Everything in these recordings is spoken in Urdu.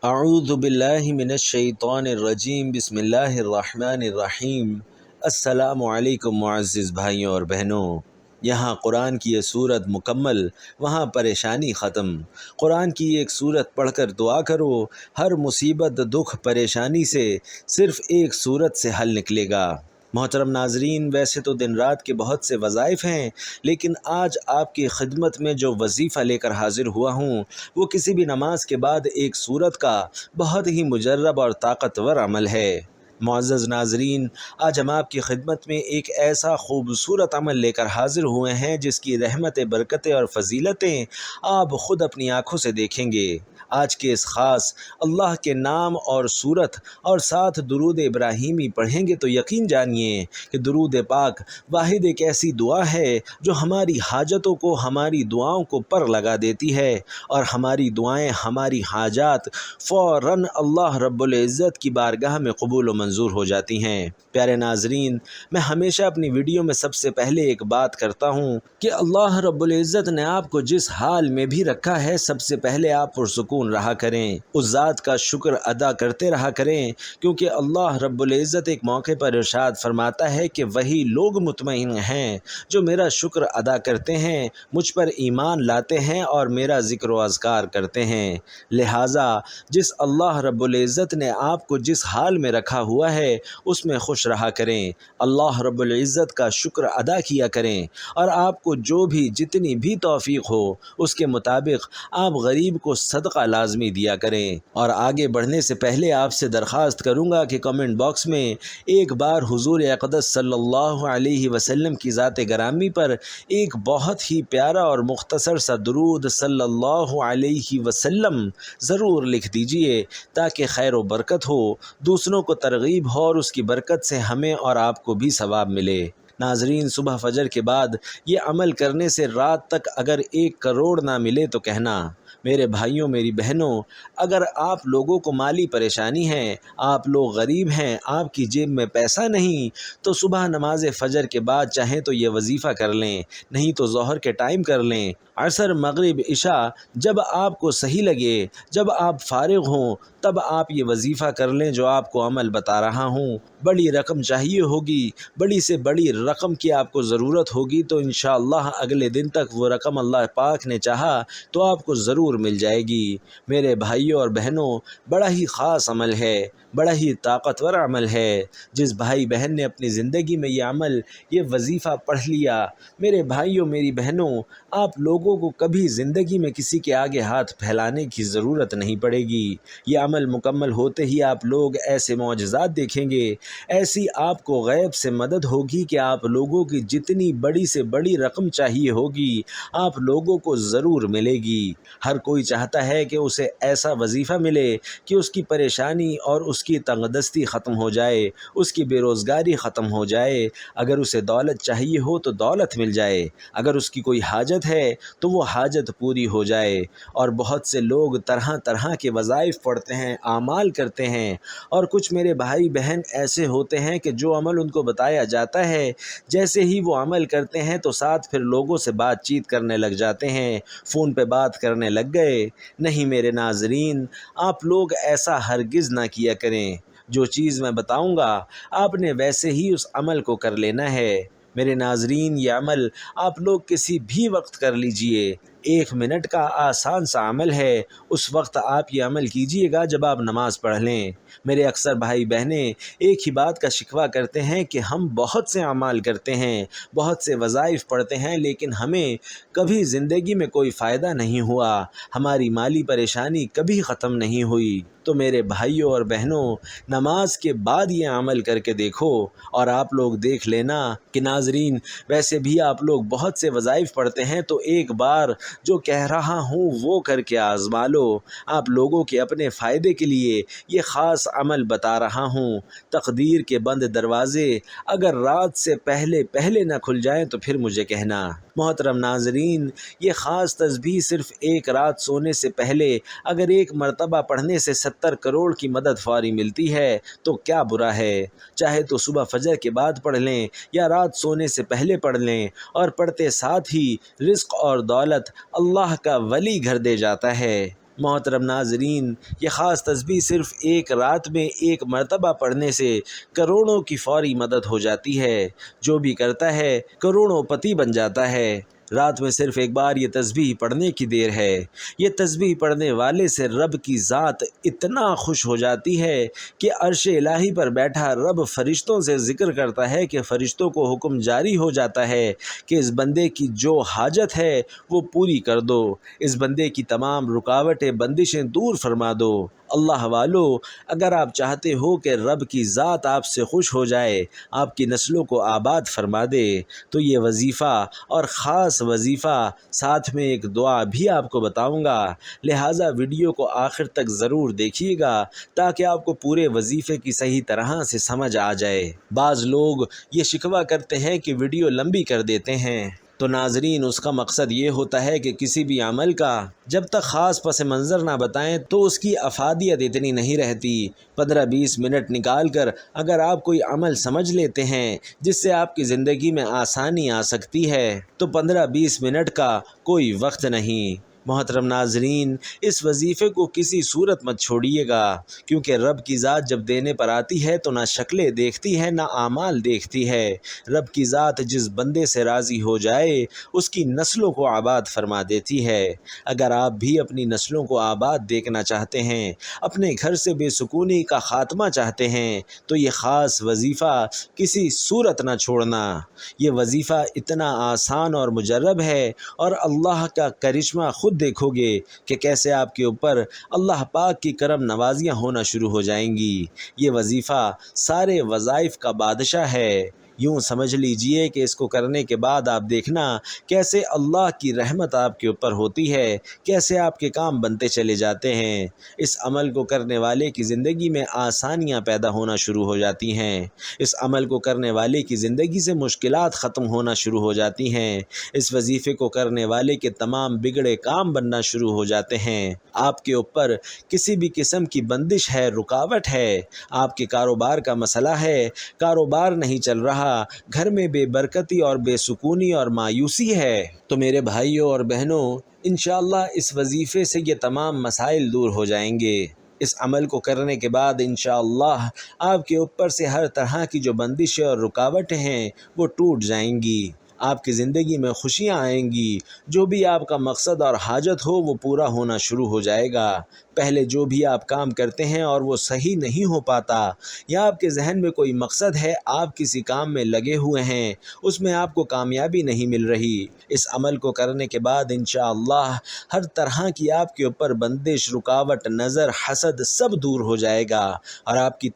اعوذ باللہ من الشیطان الرجیم، بسم اللہ الرحمن الرحیم۔ السلام علیکم معزز بھائیوں اور بہنوں۔ یہاں قرآن کی یہ صورت مکمل، وہاں پریشانی ختم۔ قرآن کی ایک صورت پڑھ کر دعا کرو، ہر مصیبت، دکھ، پریشانی سے صرف ایک صورت سے حل نکلے گا۔ محترم ناظرین، ویسے تو دن رات کے بہت سے وظائف ہیں، لیکن آج آپ کی خدمت میں جو وظیفہ لے کر حاضر ہوا ہوں وہ کسی بھی نماز کے بعد ایک سورت کا بہت ہی مجرب اور طاقتور عمل ہے۔ معزز ناظرین، آج ہم آپ کی خدمت میں ایک ایسا خوبصورت عمل لے کر حاضر ہوئے ہیں جس کی رحمتیں، برکتیں اور فضیلتیں آپ خود اپنی آنکھوں سے دیکھیں گے۔ آج کے اس خاص اللہ کے نام اور صورت اور ساتھ درود ابراہیمی پڑھیں گے تو یقین جانیے کہ درود پاک واحد ایک ایسی دعا ہے جو ہماری حاجتوں کو، ہماری دعاؤں کو پر لگا دیتی ہے، اور ہماری دعائیں، ہماری حاجات فوراً اللہ رب العزت کی بارگاہ میں قبول و منظور ہو جاتی ہیں۔ پیارے ناظرین، میں ہمیشہ اپنی ویڈیو میں سب سے پہلے ایک بات کرتا ہوں کہ اللہ رب العزت نے آپ کو جس حال میں بھی رکھا ہے، سب سے پہلے آپ پرسکون رہا کریں، اس ذات کا شکر ادا کرتے رہا کریں، کیونکہ اللہ رب العزت ایک موقع پر ارشاد فرماتا ہے کہ وہی لوگ مطمئن ہیں جو میرا شکر ادا کرتے ہیں، مجھ پر ایمان لاتے ہیں اور میرا ذکر و اذکار کرتے ہیں۔ لہٰذا جس اللہ رب العزت نے آپ کو جس حال میں رکھا ہوا ہے اس میں خوش رہا کریں، اللہ رب العزت کا شکر ادا کیا کریں، اور آپ کو جو بھی جتنی بھی توفیق ہو اس کے مطابق آپ غریب کو صدقہ لازمی دیا کریں۔ اور آگے بڑھنے سے پہلے آپ سے درخواست کروں گا کہ کمنٹ باکس میں ایک بار حضور اقدس صلی اللہ علیہ وسلم کی ذات گرامی پر ایک بہت ہی پیارا اور مختصر سا درود صلی اللہ علیہ وسلم ضرور لکھ دیجئے، تاکہ خیر و برکت ہو، دوسروں کو ترغیب ہو اور اس کی برکت سے ہمیں اور آپ کو بھی ثواب ملے۔ ناظرین، صبح فجر کے بعد یہ عمل کرنے سے رات تک اگر 1 کروڑ نہ ملے تو کہنا۔ میرے بھائیوں، میری بہنوں، اگر آپ لوگوں کو مالی پریشانی ہے، آپ لوگ غریب ہیں، آپ کی جیب میں پیسہ نہیں، تو صبح نماز فجر کے بعد چاہیں تو یہ وظیفہ کر لیں، نہیں تو ظہر کے ٹائم کر لیں، عصر، مغرب، عشاء، جب آپ کو صحیح لگے، جب آپ فارغ ہوں تب آپ یہ وظیفہ کر لیں جو آپ کو عمل بتا رہا ہوں۔ بڑی رقم چاہیے ہوگی، بڑی سے بڑی رقم کی آپ کو ضرورت ہوگی، تو انشاءاللہ اگلے دن تک وہ رقم اللہ پاک نے چاہا تو آپ کو ضرور مل جائے گی۔ میرے بھائیوں اور بہنوں، بڑا ہی خاص عمل ہے، بڑا ہی طاقتور عمل ہے۔ جس بھائی بہن نے اپنی زندگی میں یہ عمل، یہ وظیفہ پڑھ لیا، میرے بھائیوں، میری بہنوں، آپ لوگوں کو کبھی زندگی میں کسی کے آگے ہاتھ پھیلانے کی ضرورت نہیں پڑے گی۔ یہ عمل مکمل ہوتے ہی آپ لوگ ایسے معجزات دیکھیں گے، ایسی آپ کو غیب سے مدد ہوگی کہ آپ لوگوں کی جتنی بڑی سے بڑی رقم چاہیے ہوگی آپ لوگوں کو ضرور ملے گی۔ ہر کوئی چاہتا ہے کہ اسے ایسا وظیفہ ملے کہ اس کی پریشانی اور اس کی تنگ دستی ختم ہو جائے، اس کی بے روزگاری ختم ہو جائے، اگر اسے دولت چاہیے ہو تو دولت مل جائے، اگر اس کی کوئی حاجت ہے تو وہ حاجت پوری ہو جائے۔ اور بہت سے لوگ طرح طرح کے وظائف پڑھتے ہیں، اعمال کرتے ہیں، اور کچھ میرے بھائی بہن ایسے ہوتے ہیں کہ جو عمل ان کو بتایا جاتا ہے، جیسے ہی وہ عمل کرتے ہیں تو ساتھ پھر لوگوں سے بات چیت کرنے لگ جاتے ہیں، فون پہ بات کرنے لگ گئے۔ نہیں میرے ناظرین، آپ لوگ ایسا ہرگز نہ کیا کریں۔ جو چیز میں بتاؤں گا آپ نے ویسے ہی اس عمل کو کر لینا ہے۔ میرے ناظرین، یہ عمل آپ لوگ کسی بھی وقت کر لیجئے، 1 منٹ کا آسان سا عمل ہے۔ اس وقت آپ یہ عمل کیجئے گا جب آپ نماز پڑھ لیں۔ میرے اکثر بھائی بہنیں ایک ہی بات کا شکوہ کرتے ہیں کہ ہم بہت سے اعمال کرتے ہیں، بہت سے وظائف پڑھتے ہیں، لیکن ہمیں کبھی زندگی میں کوئی فائدہ نہیں ہوا، ہماری مالی پریشانی کبھی ختم نہیں ہوئی۔ تو میرے بھائیوں اور بہنوں، نماز کے بعد یہ عمل کر کے دیکھو، اور آپ لوگ دیکھ لینا کہ ناظرین، ویسے بھی آپ لوگ بہت سے وظائف پڑھتے ہیں، تو ایک بار جو کہہ رہا ہوں وہ کر کے آزما لو۔ آپ لوگوں کے اپنے فائدے کے لیے یہ خاص عمل بتا رہا ہوں۔ تقدیر کے بند دروازے اگر رات سے پہلے پہلے نہ کھل جائیں تو پھر مجھے کہنا۔ محترم ناظرین، یہ خاص تسبیح صرف ایک رات سونے سے پہلے اگر ایک مرتبہ پڑھنے سے 70 کروڑ کی مدد فوری ملتی ہے تو کیا برا ہے؟ چاہے تو صبح فجر کے بعد پڑھ لیں یا رات سونے سے پہلے پڑھ لیں، اور پڑھتے ساتھ ہی رزق اور دولت اللہ کا ولی گھر دے جاتا ہے۔ محترم ناظرین، یہ خاص تسبیح صرف ایک رات میں ایک مرتبہ پڑھنے سے کروڑوں کی فوری مدد ہو جاتی ہے۔ جو بھی کرتا ہے کروڑوں پتی بن جاتا ہے۔ رات میں صرف ایک بار یہ تسبیح پڑھنے کی دیر ہے۔ یہ تسبیح پڑھنے والے سے رب کی ذات اتنا خوش ہو جاتی ہے کہ عرش الہی پر بیٹھا رب فرشتوں سے ذکر کرتا ہے کہ فرشتوں کو حکم جاری ہو جاتا ہے کہ اس بندے کی جو حاجت ہے وہ پوری کر دو، اس بندے کی تمام رکاوٹیں بندشیں دور فرما دو۔ اللہ والو، اگر آپ چاہتے ہو کہ رب کی ذات آپ سے خوش ہو جائے، آپ کی نسلوں کو آباد فرما دے، تو یہ وظیفہ اور خاص وظیفہ ساتھ میں ایک دعا بھی آپ کو بتاؤں گا، لہٰذا ویڈیو کو آخر تک ضرور دیکھیے گا تاکہ آپ کو پورے وظیفے کی صحیح طرح سے سمجھ آ جائے۔ بعض لوگ یہ شکوہ کرتے ہیں کہ ویڈیو لمبی کر دیتے ہیں، تو ناظرین اس کا مقصد یہ ہوتا ہے کہ کسی بھی عمل کا جب تک خاص پس منظر نہ بتائیں تو اس کی افادیت اتنی نہیں رہتی۔ 15-20 منٹ نکال کر اگر آپ کوئی عمل سمجھ لیتے ہیں جس سے آپ کی زندگی میں آسانی آ سکتی ہے تو 15-20 منٹ کا کوئی وقت نہیں۔ محترم ناظرین، اس وظیفے کو کسی صورت مت چھوڑیے گا، کیونکہ رب کی ذات جب دینے پر آتی ہے تو نہ شکلیں دیکھتی ہے نہ اعمال دیکھتی ہے۔ رب کی ذات جس بندے سے راضی ہو جائے اس کی نسلوں کو آباد فرما دیتی ہے۔ اگر آپ بھی اپنی نسلوں کو آباد دیکھنا چاہتے ہیں، اپنے گھر سے بے سکونی کا خاتمہ چاہتے ہیں، تو یہ خاص وظیفہ کسی صورت نہ چھوڑنا۔ یہ وظیفہ اتنا آسان اور مجرب ہے، اور اللہ کا کرشمہ خود دیکھو گے کہ کیسے آپ کے اوپر اللہ پاک کی کرم نوازیاں ہونا شروع ہو جائیں گی۔ یہ وظیفہ سارے وظائف کا بادشاہ ہے۔ یوں سمجھ لیجئے کہ اس کو کرنے کے بعد آپ دیکھنا کیسے اللہ کی رحمت آپ کے اوپر ہوتی ہے، کیسے آپ کے کام بنتے چلے جاتے ہیں۔ اس عمل کو کرنے والے کی زندگی میں آسانیاں پیدا ہونا شروع ہو جاتی ہیں۔ اس عمل کو کرنے والے کی زندگی سے مشکلات ختم ہونا شروع ہو جاتی ہیں۔ اس وظیفے کو کرنے والے کے تمام بگڑے کام بننا شروع ہو جاتے ہیں۔ آپ کے اوپر کسی بھی قسم کی بندش ہے، رکاوٹ ہے، آپ کے کاروبار کا مسئلہ ہے، کاروبار نہیں چل رہا، گھر میں بے برکتی اور بے سکونی اور مایوسی ہے، تو میرے بھائیوں اور بہنوں، انشاءاللہ اس وظیفے سے یہ تمام مسائل دور ہو جائیں گے۔ اس عمل کو کرنے کے بعد انشاءاللہ آپ کے اوپر سے ہر طرح کی جو بندشیں اور رکاوٹیں ہیں وہ ٹوٹ جائیں گی۔ آپ کی زندگی میں خوشیاں آئیں گی، جو بھی آپ کا مقصد اور حاجت ہو وہ پورا ہونا شروع ہو جائے گا۔ پہلے جو بھی آپ کام کرتے ہیں اور وہ صحیح نہیں ہو پاتا، یا آپ کے ذہن میں کوئی مقصد ہے، آپ کسی کام میں لگے ہوئے ہیں، اس میں آپ کو کامیابی نہیں مل رہی، اس عمل کو کرنے کے بعد انشاءاللہ ہر طرح کی آپ کے اوپر بندش، رکاوٹ، نظر، حسد سب دور ہو جائے گا، اور آپ کی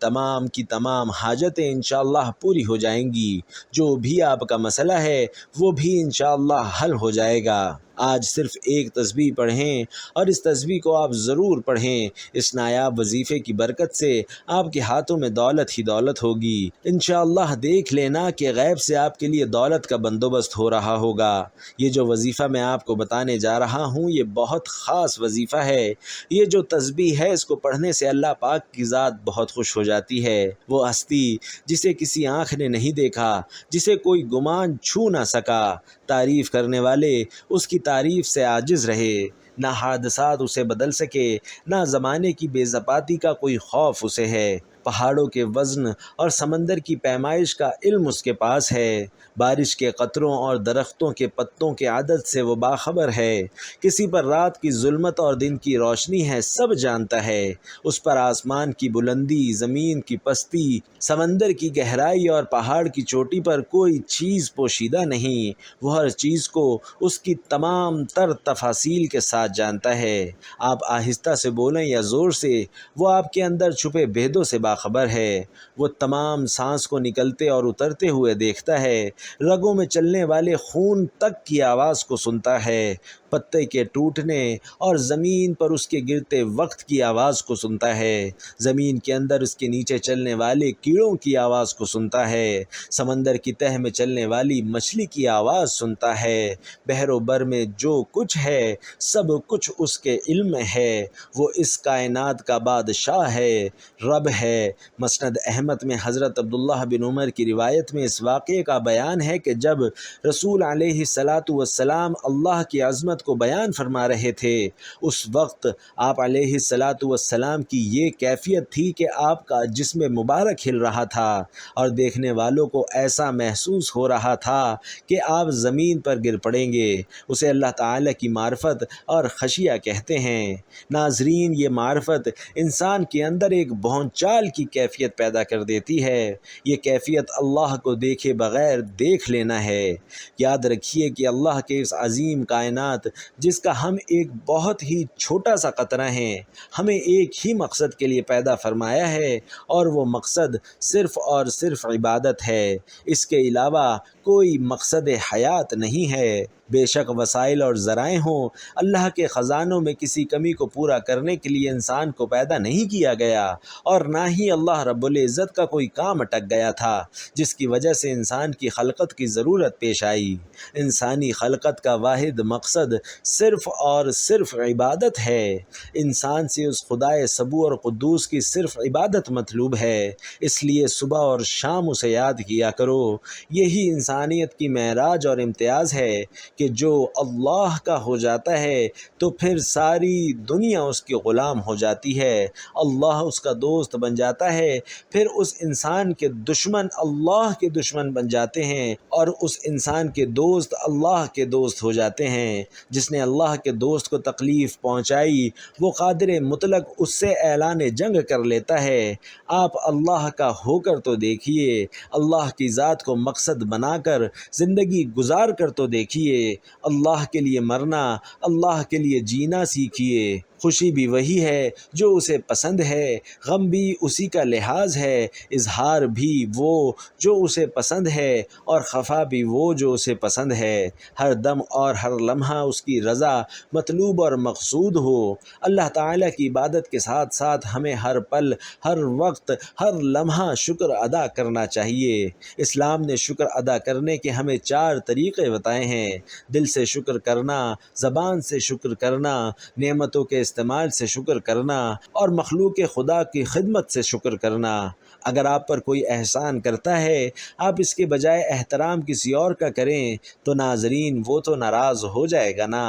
تمام حاجتیں انشاءاللہ پوری ہو جائیں گی۔ جو بھی آپ کا مسئلہ ہے وہ بھی انشاءاللہ حل ہو جائے گا۔ آج صرف ایک تسبیح پڑھیں، اور اس تسبیح کو آپ ضرور پڑھیں۔ اس نایاب وظیفے کی برکت سے آپ کے ہاتھوں میں دولت ہی دولت ہوگی۔ انشاءاللہ دیکھ لینا کہ غیب سے آپ کے لیے دولت کا بندوبست ہو رہا ہوگا۔ یہ جو وظیفہ میں آپ کو بتانے جا رہا ہوں یہ بہت خاص وظیفہ ہے۔ یہ جو تسبیح ہے اس کو پڑھنے سے اللہ پاک کی ذات بہت خوش ہو جاتی ہے۔ وہ ہستی جسے کسی آنکھ نے نہیں دیکھا، جسے کوئی گمان چھو نہ سکا، تعریف کرنے والے اس کی تعریف سے عاجز رہے، نہ حادثات اسے بدل سکے، نہ زمانے کی بے ضباطی کا کوئی خوف اسے ہے۔ پہاڑوں کے وزن اور سمندر کی پیمائش کا علم اس کے پاس ہے۔ بارش کے قطروں اور درختوں کے پتوں کے عدد سے وہ باخبر ہے۔ کسی پر رات کی ظلمت اور دن کی روشنی ہے، سب جانتا ہے۔ اس پر آسمان کی بلندی، زمین کی پستی، سمندر کی گہرائی اور پہاڑ کی چوٹی پر کوئی چیز پوشیدہ نہیں۔ وہ ہر چیز کو اس کی تمام تر تفاصیل کے ساتھ جانتا ہے۔ آپ آہستہ سے بولیں یا زور سے، وہ آپ کے اندر چھپے بھیدوں سے باخبر ہے۔ وہ تمام سانس کو نکلتے اور اترتے ہوئے دیکھتا ہے، رگوں میں چلنے والے خون تک کی آواز کو سنتا ہے، پتے کے ٹوٹنے اور زمین پر اس کے گرتے وقت کی آواز کو سنتا ہے، زمین کے اندر اس کے نیچے چلنے والے کیڑوں کی آواز کو سنتا ہے، سمندر کی تہہ میں چلنے والی مچھلی کی آواز سنتا ہے، بحر و بر میں جو کچھ ہے سب کچھ اس کے علم میں ہے۔ وہ اس کائنات کا بادشاہ ہے، رب ہے، مسند احمد میں حضرت عبداللہ بن عمر کی روایت میں اس واقعے کا بیان ہے کہ جب رسول علیہ الصلاۃ والسلام اللہ کی عظمت کو بیان فرما رہے تھے، اس وقت آپ علیہ الصلاۃ والسلام کی یہ کیفیت تھی کہ آپ کا جسم مبارک ہل رہا تھا اور دیکھنے والوں کو ایسا محسوس ہو رہا تھا کہ آپ زمین پر گر پڑیں گے۔ اسے اللہ تعالیٰ کی معرفت اور خشیہ کہتے ہیں۔ ناظرین، یہ معرفت انسان کے اندر ایک بھونچال کی کیفیت پیدا کر دیتی ہے۔ یہ کیفیت اللہ کو دیکھے بغیر دیکھ لینا ہے۔ یاد رکھیے کہ اللہ کے اس عظیم کائنات جس کا ہم ایک بہت ہی چھوٹا سا قطرہ ہیں، ہمیں ایک ہی مقصد کے لیے پیدا فرمایا ہے، اور وہ مقصد صرف اور صرف عبادت ہے۔ اس کے علاوہ کوئی مقصد حیات نہیں ہے۔ بے شک وسائل اور ذرائع ہوں، اللہ کے خزانوں میں کسی کمی کو پورا کرنے کے لیے انسان کو پیدا نہیں کیا گیا، اور نہ ہی اللہ رب العزت کا کوئی کام اٹک گیا تھا جس کی وجہ سے انسان کی خلقت کی ضرورت پیش آئی۔ انسانی خلقت کا واحد مقصد صرف اور صرف عبادت ہے۔ انسان سے اس خدائے سبو اور قدوس کی صرف عبادت مطلوب ہے، اس لیے صبح اور شام اسے یاد کیا کرو۔ یہی انسانیت کی معراج اور امتیاز ہے کہ جو اللہ کا ہو جاتا ہے تو پھر ساری دنیا اس کی غلام ہو جاتی ہے۔ اللہ اس کا دوست بن جاتا ہے، پھر اس انسان کے دشمن اللہ کے دشمن بن جاتے ہیں، اور اس انسان کے دوست اللہ کے دوست ہو جاتے ہیں۔ جس نے اللہ کے دوست کو تکلیف پہنچائی، وہ قادر مطلق اس سے اعلان جنگ کر لیتا ہے۔ آپ اللہ کا ہو کر تو دیکھیے، اللہ کی ذات کو مقصد بنا کر زندگی گزار کر تو دیکھیے۔ اللہ کے لیے مرنا، اللہ کے لیے جینا سیکھیے۔ خوشی بھی وہی ہے جو اسے پسند ہے، غم بھی اسی کا لحاظ ہے، اظہار بھی وہ جو اسے پسند ہے، اور خفا بھی وہ جو اسے پسند ہے۔ ہر دم اور ہر لمحہ اس کی رضا مطلوب اور مقصود ہو۔ اللہ تعالیٰ کی عبادت کے ساتھ ساتھ ہمیں ہر پل، ہر وقت، ہر لمحہ شکر ادا کرنا چاہیے۔ اسلام نے شکر ادا کرنے کے ہمیں 4 طریقے بتائے ہیں: دل سے شکر کرنا، زبان سے شکر کرنا، نعمتوں کے استعمال سے شکر کرنا، اور مخلوق خدا کی خدمت سے شکر کرنا۔ اگر آپ پر کوئی احسان کرتا ہے، آپ اس کے بجائے احترام کسی اور کا کریں تو ناظرین وہ تو ناراض ہو جائے گا نا۔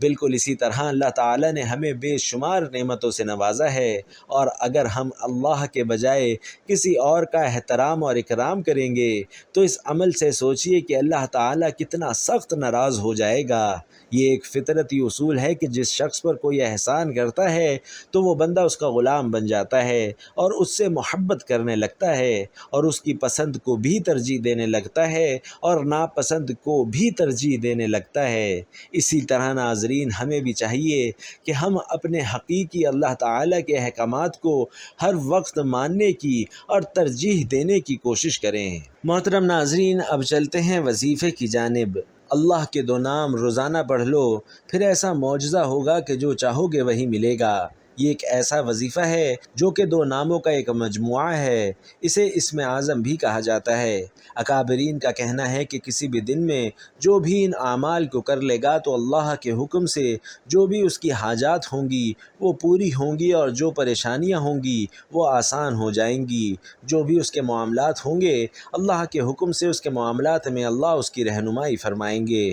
بالکل اسی طرح اللہ تعالیٰ نے ہمیں بے شمار نعمتوں سے نوازا ہے، اور اگر ہم اللہ کے بجائے کسی اور کا احترام اور اکرام کریں گے تو اس عمل سے سوچئے کہ اللہ تعالیٰ کتنا سخت ناراض ہو جائے گا۔ یہ ایک فطرتی اصول ہے کہ جس شخص پر کوئی احسان کرتا ہے تو وہ بندہ اس کا غلام بن جاتا ہے، اور اس سے محبت کرنے لگتا ہے، اور اس کی پسند کو بھی ترجیح دینے لگتا ہے، اور ناپسند کو بھی ترجیح دینے لگتا ہے۔ اسی طرح ناظرین، ہمیں بھی چاہیے کہ ہم اپنے حقیقی اللہ تعالیٰ کے احکامات کو ہر وقت ماننے کی اور ترجیح دینے کی کوشش کریں۔ محترم ناظرین، اب چلتے ہیں وظیفے کی جانب۔ اللہ کے 2 نام روزانہ پڑھ لو، پھر ایسا معجزہ ہوگا کہ جو چاہو گے وہی ملے گا۔ یہ ایک ایسا وظیفہ ہے جو کہ 2 ناموں کا ایک مجموعہ ہے۔ اسے اسم اعظم بھی کہا جاتا ہے۔ اکابرین کا کہنا ہے کہ کسی بھی دن میں جو بھی ان اعمال کو کر لے گا تو اللہ کے حکم سے جو بھی اس کی حاجات ہوں گی وہ پوری ہوں گی، اور جو پریشانیاں ہوں گی وہ آسان ہو جائیں گی۔ جو بھی اس کے معاملات ہوں گے، اللہ کے حکم سے اس کے معاملات میں اللہ اس کی رہنمائی فرمائیں گے۔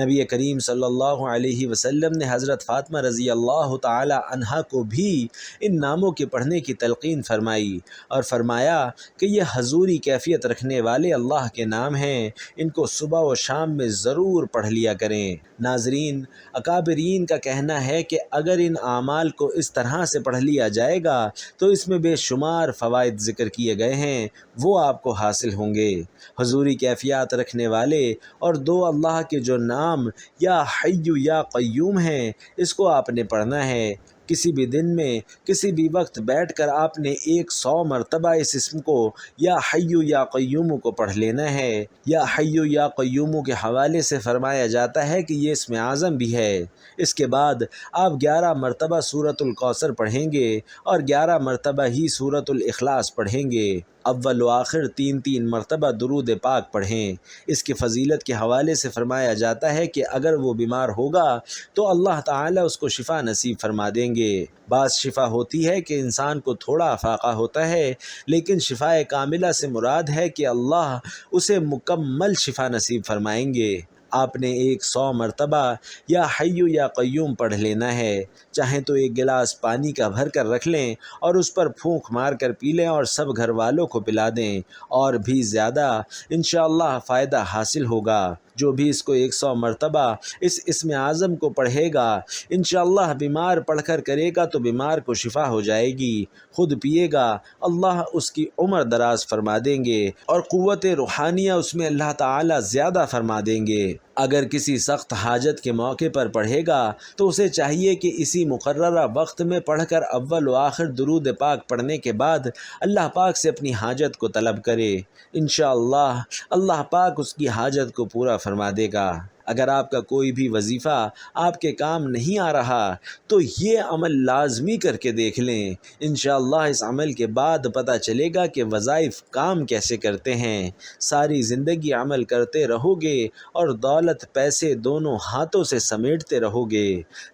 نبی کریم صلی اللہ علیہ وسلم نے حضرت فاطمہ رضی اللہ تعالی عنہا کو بھی ان ناموں کے پڑھنے کی تلقین فرمائی، اور فرمایا کہ یہ حضوری کیفیت رکھنے والے اللہ کے نام ہیں، ان کو صبح و شام میں ضرور پڑھ لیا کریں۔ ناظرین، اکابرین کا کہنا ہے کہ اگر ان اعمال کو اس طرح سے پڑھ لیا جائے گا تو اس میں بے شمار فوائد ذکر کیے گئے ہیں، وہ آپ کو حاصل ہوں گے۔ حضوری کیفیات رکھنے والے اور 2 اللہ کے جو نام یا حی یا قیوم ہیں، اس کو آپ نے پڑھنا ہے۔ کسی بھی دن میں کسی بھی وقت بیٹھ کر آپ نے 100 مرتبہ اس اسم کو یا حی یا قیوم کو پڑھ لینا ہے۔ یا حی یا قیوم کے حوالے سے فرمایا جاتا ہے کہ یہ اسم اعظم بھی ہے۔ اس کے بعد آپ 11 مرتبہ سورۃ الکوثر پڑھیں گے، اور 11 مرتبہ ہی سورۃ الاخلاص پڑھیں گے۔ اول و آخر 3 مرتبہ درود پاک پڑھیں۔ اس کی فضیلت کے حوالے سے فرمایا جاتا ہے کہ اگر وہ بیمار ہوگا تو اللہ تعالیٰ اس کو شفا نصیب فرما دیں گے۔ بعض شفا ہوتی ہے کہ انسان کو تھوڑا افاقہ ہوتا ہے، لیکن شفا کاملہ سے مراد ہے کہ اللہ اسے مکمل شفا نصیب فرمائیں گے۔ آپ نے 100 مرتبہ یا حی یا قیوم پڑھ لینا ہے۔ چاہیں تو 1 گلاس پانی کا بھر کر رکھ لیں اور اس پر پھونک مار کر پی لیں اور سب گھر والوں کو پلا دیں، اور بھی زیادہ انشاءاللہ فائدہ حاصل ہوگا۔ جو بھی اس کو 100 مرتبہ اس اسم اعظم کو پڑھے گا، انشاءاللہ بیمار پڑھ کر کرے گا تو بیمار کو شفا ہو جائے گی، خود پیے گا اللہ اس کی عمر دراز فرما دیں گے اور قوت روحانیہ اس میں اللہ تعالی زیادہ فرما دیں گے۔ اگر کسی سخت حاجت کے موقع پر پڑھے گا تو اسے چاہیے کہ اسی مقررہ وقت میں پڑھ کر اول و آخر درود پاک پڑھنے کے بعد اللہ پاک سے اپنی حاجت کو طلب کرے، انشاءاللہ اللہ پاک اس کی حاجت کو پورا فرما دے گا۔ اگر آپ کا کوئی بھی وظیفہ آپ کے کام نہیں آ رہا تو یہ عمل لازمی کر کے دیکھ لیں، انشاءاللہ اس عمل کے بعد پتہ چلے گا کہ وظائف کام کیسے کرتے ہیں۔ ساری زندگی عمل کرتے رہو گے اور دولت پیسے دونوں ہاتھوں سے سمیٹتے رہو گے۔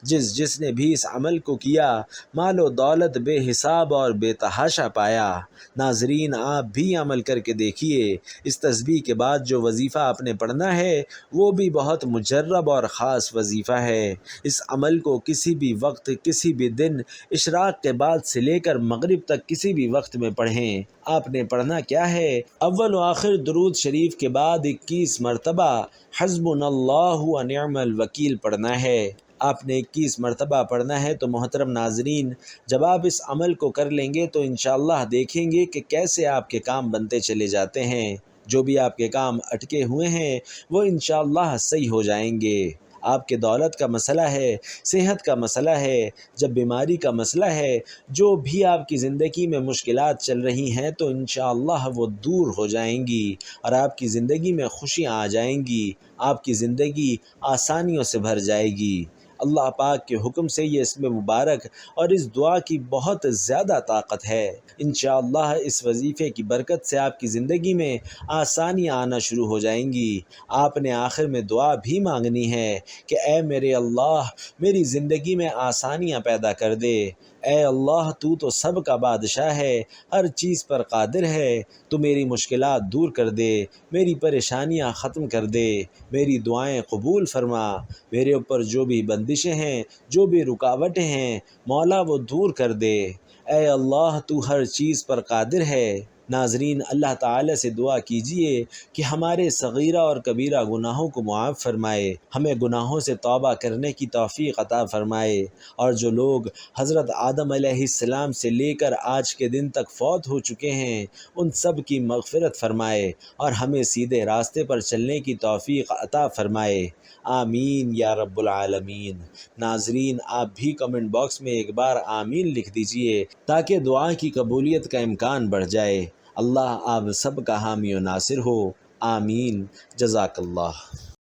جس نے بھی اس عمل کو کیا مال و دولت بے حساب اور بے تحاشا پایا۔ ناظرین آپ بھی عمل کر کے دیکھیے۔ اس تسبیح کے بعد جو وظیفہ آپ نے پڑھنا ہے وہ بھی بہت مجرب اور خاص وظیفہ ہے۔ اس عمل کو کسی بھی وقت کسی بھی دن اشراق کے بعد سے لے کر مغرب تک کسی بھی وقت میں پڑھیں۔ آپ نے پڑھنا کیا ہے؟ اول و آخر درود شریف کے بعد 21 مرتبہ حسبنا اللہ و نعم الوکیل پڑھنا ہے۔ آپ نے 21 مرتبہ پڑھنا ہے۔ تو محترم ناظرین جب آپ اس عمل کو کر لیں گے تو انشاءاللہ دیکھیں گے کہ کیسے آپ کے کام بنتے چلے جاتے ہیں۔ جو بھی آپ کے کام اٹکے ہوئے ہیں وہ انشاءاللہ صحیح ہو جائیں گے۔ آپ کے دولت کا مسئلہ ہے، صحت کا مسئلہ ہے، جب بیماری کا مسئلہ ہے، جو بھی آپ کی زندگی میں مشکلات چل رہی ہیں تو انشاءاللہ وہ دور ہو جائیں گی اور آپ کی زندگی میں خوشیاں آ جائیں گی، آپ کی زندگی آسانیوں سے بھر جائے گی۔ اللہ پاک کے حکم سے یہ اسم مبارک اور اس دعا کی بہت زیادہ طاقت ہے۔ انشاءاللہ اس وظیفے کی برکت سے آپ کی زندگی میں آسانیاں آنا شروع ہو جائیں گی۔ آپ نے آخر میں دعا بھی مانگنی ہے کہ اے میرے اللہ میری زندگی میں آسانیاں پیدا کر دے۔ اے اللہ تو سب کا بادشاہ ہے، ہر چیز پر قادر ہے، تو میری مشکلات دور کر دے، میری پریشانیاں ختم کر دے، میری دعائیں قبول فرما، میرے اوپر جو بھی بندشیں ہیں، جو بھی رکاوٹیں ہیں مولا وہ دور کر دے۔ اے اللہ تو ہر چیز پر قادر ہے۔ ناظرین اللہ تعالی سے دعا کیجئے کہ ہمارے صغیرہ اور کبیرہ گناہوں کو معاف فرمائے، ہمیں گناہوں سے توبہ کرنے کی توفیق عطا فرمائے، اور جو لوگ حضرت آدم علیہ السلام سے لے کر آج کے دن تک فوت ہو چکے ہیں ان سب کی مغفرت فرمائے اور ہمیں سیدھے راستے پر چلنے کی توفیق عطا فرمائے، آمین یا رب العالمین۔ ناظرین آپ بھی کمنٹ باکس میں ایک بار آمین لکھ دیجئے تاکہ دعا کی قبولیت کا امکان بڑھ جائے۔ اللہ آپ سب کا حامی و ناصر ہو، آمین، جزاک اللہ۔